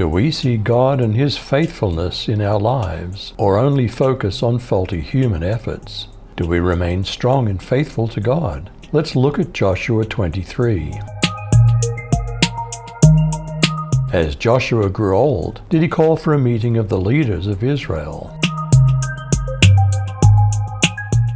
Do we see God and His faithfulness in our lives, or only focus on faulty human efforts? Do we remain strong and faithful to God? Let's look at Joshua 23. As Joshua grew old, did he call for a meeting of the leaders of Israel.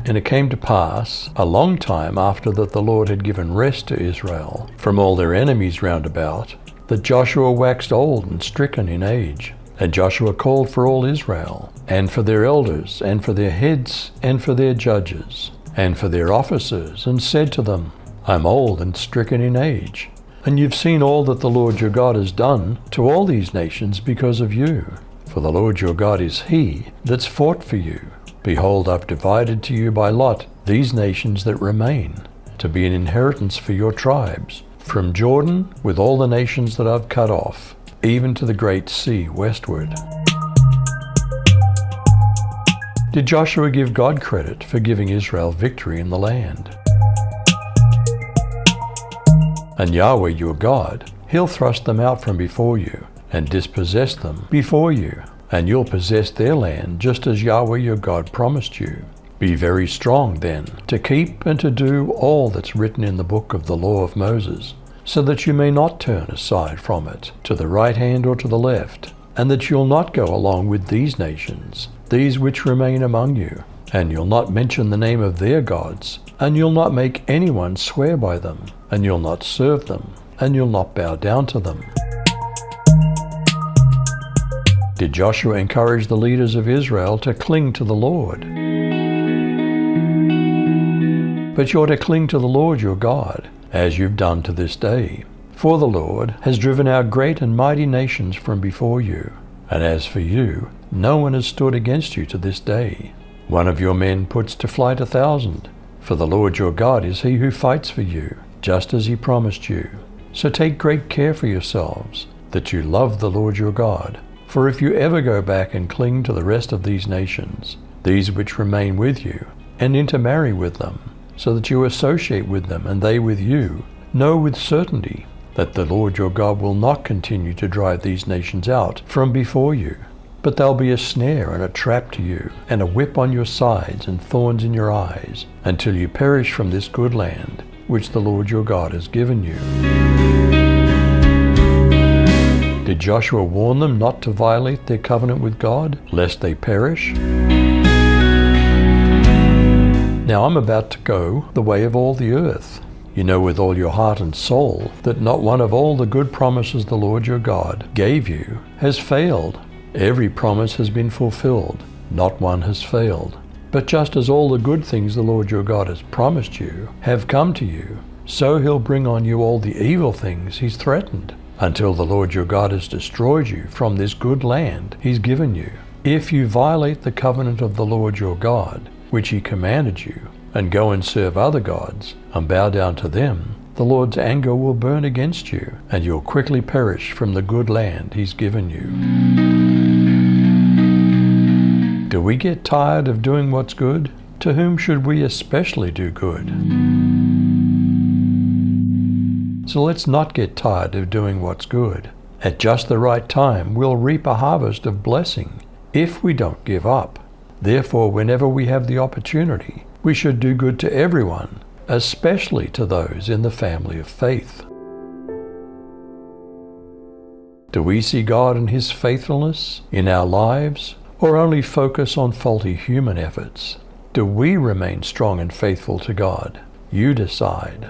And it came to pass, a long time after that the Lord had given rest to Israel from all their enemies round about, that Joshua waxed old and stricken in age. And Joshua called for all Israel, and for their elders, and for their heads, and for their judges, and for their officers, and said to them, I'm old and stricken in age, and you've seen all that the Lord your God has done to all these nations because of you. For the Lord your God is He that's fought for you. Behold, I've divided to you by lot these nations that remain, to be an inheritance for your tribes, from Jordan with all the nations that I've cut off, even to the great sea westward. Did Joshua give God credit for giving Israel victory in the land? And Yahweh your God, He'll thrust them out from before you, and dispossess them before you, and you'll possess their land just as Yahweh your God promised you. Be very strong then, to keep and to do all that's written in the book of the law of Moses, so that you may not turn aside from it, to the right hand or to the left, and that you'll not go along with these nations, these which remain among you, and you'll not mention the name of their gods, and you'll not make anyone swear by them, and you'll not serve them, and you'll not bow down to them. Did Joshua encourage the leaders of Israel to cling to the Lord? But you're to cling to the Lord your God, as you've done to this day. For the Lord has driven out great and mighty nations from before you, and as for you, no one has stood against you to this day. One of your men puts to flight 1,000, for the Lord your God is He who fights for you, just as He promised you. So take great care for yourselves, that you love the Lord your God. For if you ever go back and cling to the rest of these nations, these which remain with you, and intermarry with them, so that you associate with them and they with you, know with certainty that the Lord your God will not continue to drive these nations out from before you, but they'll be a snare and a trap to you, and a whip on your sides and thorns in your eyes, until you perish from this good land which the Lord your God has given you. Did Joshua warn them not to violate their covenant with God, lest they perish? Now I'm about to go the way of all the earth. You know with all your heart and soul that not one of all the good promises the Lord your God gave you has failed. Every promise has been fulfilled, not one has failed. But just as all the good things the Lord your God has promised you have come to you, so He'll bring on you all the evil things He's threatened, until the Lord your God has destroyed you from this good land He's given you. If you violate the covenant of the Lord your God, which He commanded you, and go and serve other gods, and bow down to them, the Lord's anger will burn against you, and you'll quickly perish from the good land He's given you. Do we get tired of doing what's good? To whom should we especially do good? So let's not get tired of doing what's good. At just the right time, we'll reap a harvest of blessing if we don't give up. Therefore, whenever we have the opportunity, we should do good to everyone, especially to those in the family of faith. Do we see God and His faithfulness in our lives, or only focus on faulty human efforts? Do we remain strong and faithful to God? You decide.